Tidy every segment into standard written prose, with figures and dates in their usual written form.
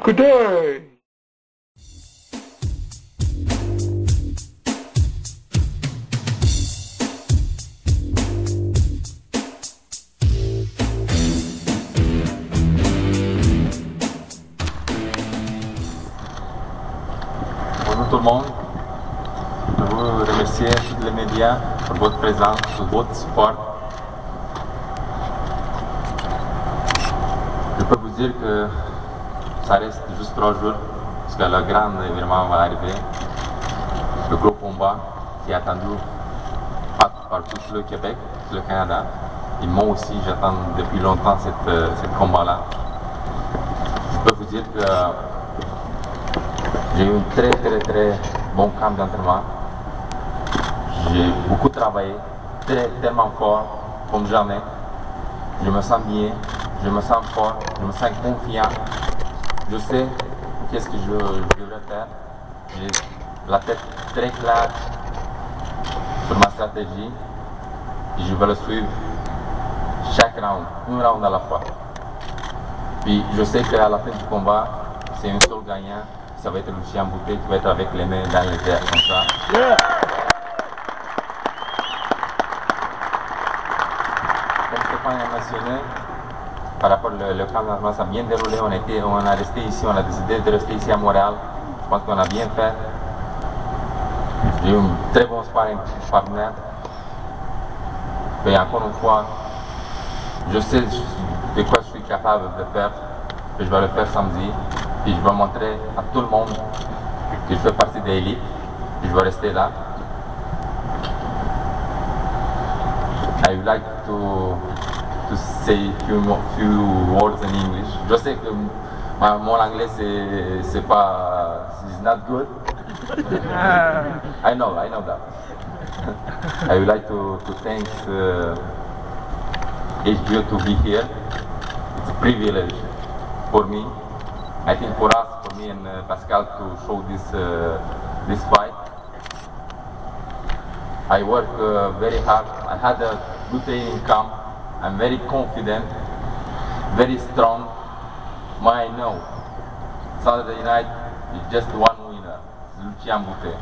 Écoutez! Bonjour tout le monde. Je veux remercier tous les médias pour votre présence, pour votre support. Je peux vous dire que ça reste juste 3 jours, parce que le grand événement va arriver. Le gros combat qui est attendu par tout le Québec, tout le Canada. Et moi aussi, j'attends depuis longtemps ce combat-là. Je peux vous dire que j'ai eu un très bon camp d'entraînement. J'ai beaucoup travaillé, tellement fort, comme jamais. Je me sens bien, je me sens fort, je me sens confiant. Je sais qu'est-ce que je devrais faire. J'ai la tête très claire sur ma stratégie et je vais le suivre chaque round, un round à la fois. Puis je sais qu'à la fin du combat, c'est un seul gagnant. Ça va être Lucien Boutet qui va être avec les mains dans les airs comme ça. Yeah. Comme Stéphane a mentionné, par rapport au camp d'entraînement, ça a bien déroulé. On a resté ici, on a décidé de rester ici à Montréal. Je pense qu'on a bien fait. J'ai eu un très bon sparring partenaire. Et encore une fois, je sais de quoi je suis capable de faire. Et je vais le faire samedi. Et je vais montrer à tout le monde que je fais partie de l'élite. Et je vais rester là. I would like to say few words in English. Je sais que mon anglais c'est pas, it's not good. I know that. I would like to thank HBO to be here. It's a privilege for me. I think for us, for me and Pascal, to show this fight. I work very hard. I had a good training camp. I'm very confident, very strong. I know Saturday night is just one winner, Lucien Boutet.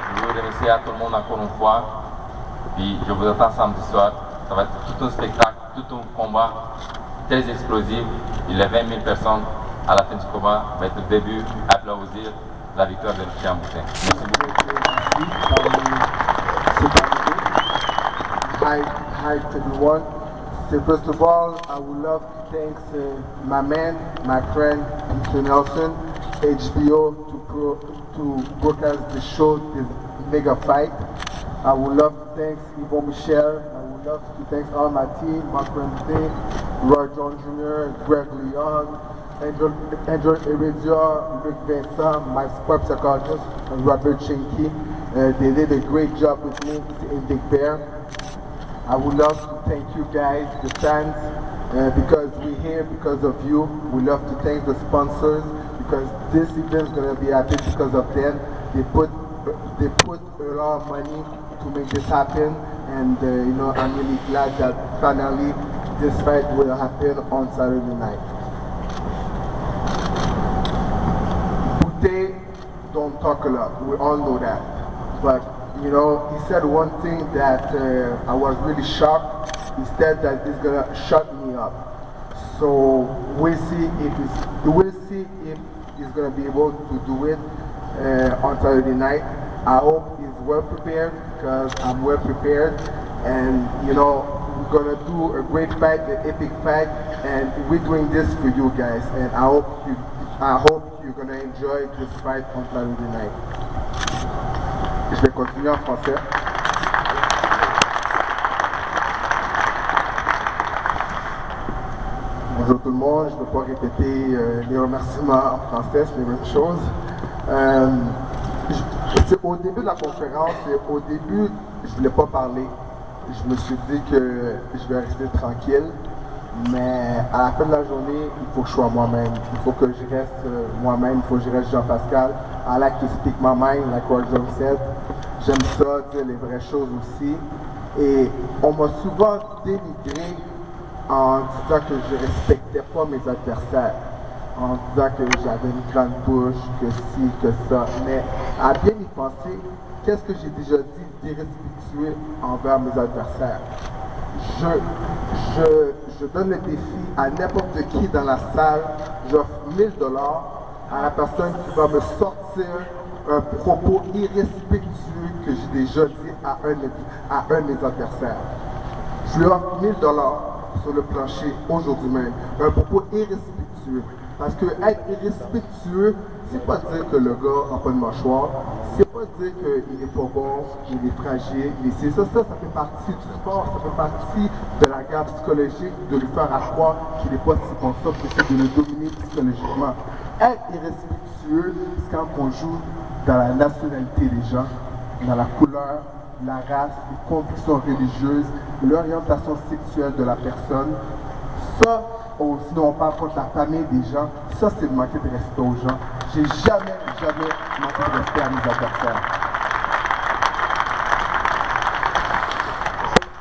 Je veux remercier à tout le monde encore une fois. Puis je vous attends samedi soir. Ça va être tout un spectacle, tout un combat très explosif. Il y a 20 000 personnes à la fin du combat. Ça va être le début, applaudir la victoire de Lucien Boutet. Merci beaucoup. Hi to everyone. So first of all, I would love to thank my man, my friend, Mr. Nelson, HBO to broadcast the show, this mega fight. I would love to thank Yvon Michel. I would love to thank all my team, Mark Ramsey, Roy John Jr., Greg Leon, Andrew Heredia, Luc Vincent, my sport psychologist, and Robert Chinky. They did a great job with me in Big Bear. I would love to thank you guys, the fans, because we're here because of you. We love to thank the sponsors because this event is going to be happening because of them. They put a lot of money to make this happen, and you know, I'm really glad that finally this fight will happen on Saturday night. Boutet don't talk a lot, we all know that, but you know, he said one thing that I was really shocked. He said that he's gonna shut me up. So we'll see if he's gonna be able to do it on Saturday night. I hope he's well prepared because I'm well prepared, and you know, we're gonna do a great fight, an epic fight, and we're doing this for you guys. And I hope you're gonna enjoy this fight on Saturday night. Je vais continuer en français. Bonjour tout le monde, je ne peux pas répéter les remerciements en français, c'est les mêmes choses. Au début de la conférence, au début, je ne voulais pas parler. Je me suis dit que je vais rester tranquille, mais à la fin de la journée, il faut que je sois moi-même. Il faut que je reste moi-même, il faut que je reste Jean-Pascal. I like to speak my mind, like Roger said. J'aime ça, dire les vraies choses aussi. Et on m'a souvent dénigré en disant que je respectais pas mes adversaires, en disant que j'avais une grande bouche, que ci, que ça. Mais à bien y penser, qu'est-ce que j'ai déjà dit d'irrespectueux envers mes adversaires? Je donne le défi à n'importe qui dans la salle, j'offre 1000 $ à la personne qui va me sortir un propos irrespectueux que j'ai déjà dit à un de mes adversaires. Je lui offre 1000 $ sur le plancher aujourd'hui même, un propos irrespectueux. Parce que être irrespectueux, c'est pas dire que le gars n'a pas de mâchoire, c'est pas dire qu'il n'est pas bon, qu'il est fragile, mais c'est ça fait partie du sport, ça fait partie de la guerre psychologique, de lui faire croire qu'il n'est pas si bon ça, que c'est de le dominer psychologiquement. Être irrespectueux, c'est quand on joue dans la nationalité des gens, dans la couleur, la race, les convictions religieuses, l'orientation sexuelle de la personne. Ça, sinon on parle contre la famille des gens, ça c'est de manquer de respect aux gens. J'ai jamais manqué de respect à mes adversaires.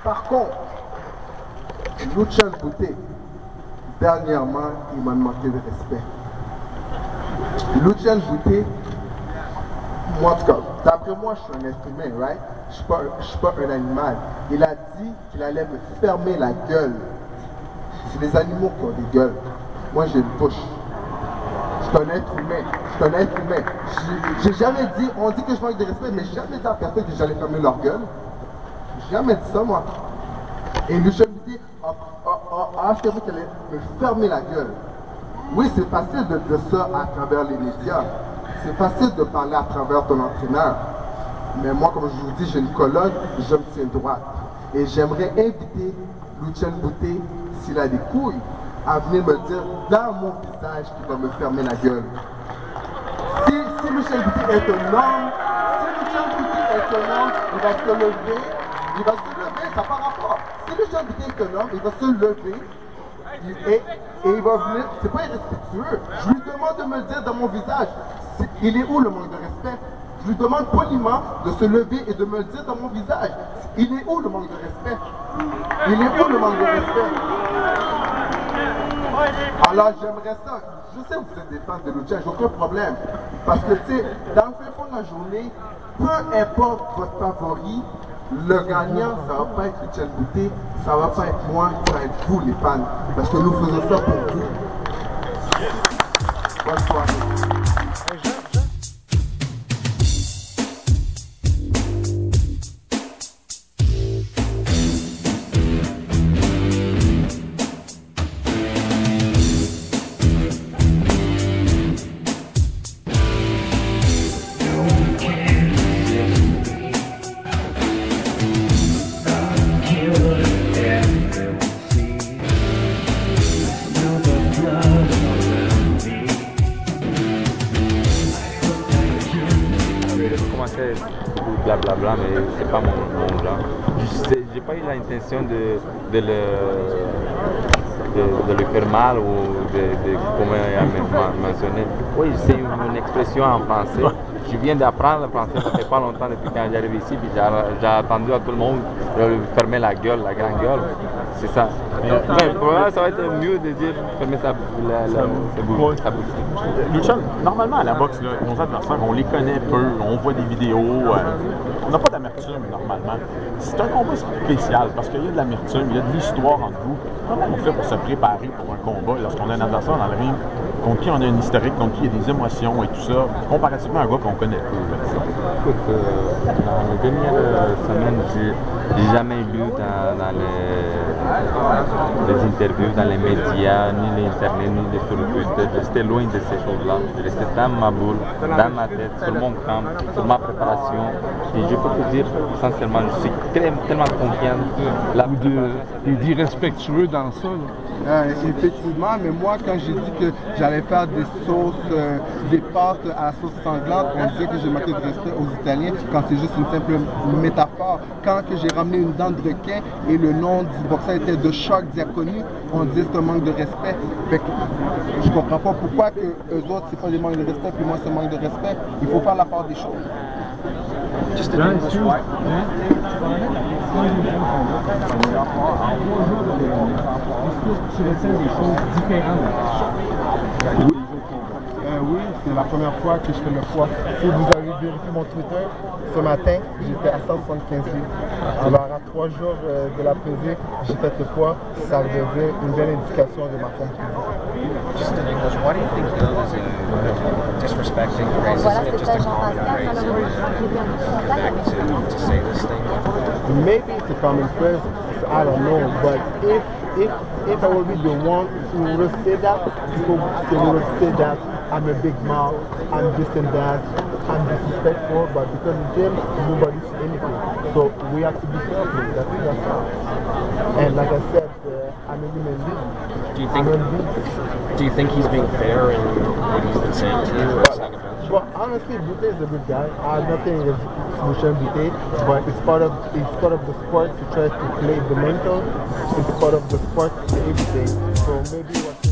Par contre, Lucian Bouté, dernièrement, il m'a manqué de respect. Lucian Bouté, moi en tout cas, d'après moi, je suis un être humain, right? Je suis pas un animal. Il a dit qu'il allait me fermer la gueule. C'est les animaux qui ont des gueules. Moi, j'ai une bouche. Je suis un être humain. J'ai jamais dit, on dit que je manque de respect, mais j'ai jamais dit à personne que j'allais fermer leur gueule. J'ai jamais dit ça, moi. Et Lucian Bouté a affirmé qu'elle allait me fermer la gueule. Oui, c'est facile de dire ça à travers les médias. C'est facile de parler à travers ton entraîneur. Mais moi, comme je vous dis, j'ai une colonne, je me tiens droite. Et j'aimerais inviter Lucian Bouté, s'il a des couilles, à venir me dire dans mon visage qu'il va me fermer la gueule. Si Lucian Bouté est un homme, il va se lever, ça par rapport. Si Lucian Bouté est un homme, il va se lever et il va venir, c'est pas irrespectueux. Je lui demande de me le dire dans mon visage. Il est où le manque de respect? Je lui demande poliment de se lever et de me le dire dans mon visage. Il est où le manque de respect? Il est où le manque de respect? Alors j'aimerais ça. Je sais que vous êtes des fans de Lucian, j'ai aucun problème. Parce que tu sais, dans le fin fond de la journée, peu importe votre favori, le gagnant, ça va pas être Lucian Bouté, ça va pas être moi, ça va être vous les fans. Parce que nous faisons ça pour vous. Bonne soirée. Beaucoup blablabla, mais c'est pas mon genre. J'ai pas eu l'intention de le faire mal ou comme il a mentionné. Oui, c'est une expression en français. Je viens d'apprendre le français, ça fait pas longtemps depuis quand j'arrive ici, puis j'ai attendu à tout le monde de fermer la gueule, la grande gueule. C'est ça. Mais pour moi, ça va être mieux de dire fermer sa bouche. Lucian, normalement à la boxe, là, nos adversaires, on les connaît peu, on voit des vidéos, on n'a pas d'amertume normalement. C'est un combat spécial parce qu'il y a de l'amertume, il y a de l'histoire entre vous. Comment on fait pour se préparer pour un combat lorsqu'on a un adversaire dans le ring contre qui on a une historique, contre qui il y a des émotions et tout ça, comparativement à un gars qu'on connaît peu? Écoute, dans les dernières semaines, j'ai jamais lu dans les interviews, dans les médias, ni l'internet, ni sur le Twitter. J'étais loin de ces choses-là. Je restais dans ma boule, dans ma tête, sur mon camp, sur ma préparation. Et je peux te dire, essentiellement, je suis tellement confiant. Il dit respectueux dans ça. Effectivement, mais moi, quand j'ai dit que j'allais faire des sauces, des pâtes à la sauce sanglante, on disait que j'ai manqué de respect aux Italiens quand c'est juste une simple métaphore. Quand que j'ai ramené une dent de requin et le nom du boxeur était de Shark Diaconu, on disait que c'est un manque de respect. Fait que je comprends pas pourquoi que eux autres c'est pas des manques de respect puis moi c'est un manque de respect. Il faut faire la part des choses. Just an English white. Oui, c'est la première fois que je fais le poids. Si vous avez vérifié mon Twitter, ce matin, j'étais à 175 livres. Alors, à 3 jours de la pesée, j'ai fait le poids. Ça devait une belle indication de ma forme physique. Just in English, why do you think Hill is disrespecting Grace? Isn't it just a common phrase back to say this thing? Maybe it's a common phrase, I don't know, but if I will be the one who will say that, people will say that I'm a big mouth, I'm this and that, I'm disrespectful, but because of him, nobody says anything. So we have to be careful, that's all. And like I said, I'm a human being. Do you think he's being fair in what he's been saying to you? Well, honestly, Bute is a good guy. I have nothing against Boucher Bute, but it's part of the sport to try to play the mental. It's part of the sport, the everything. So maybe what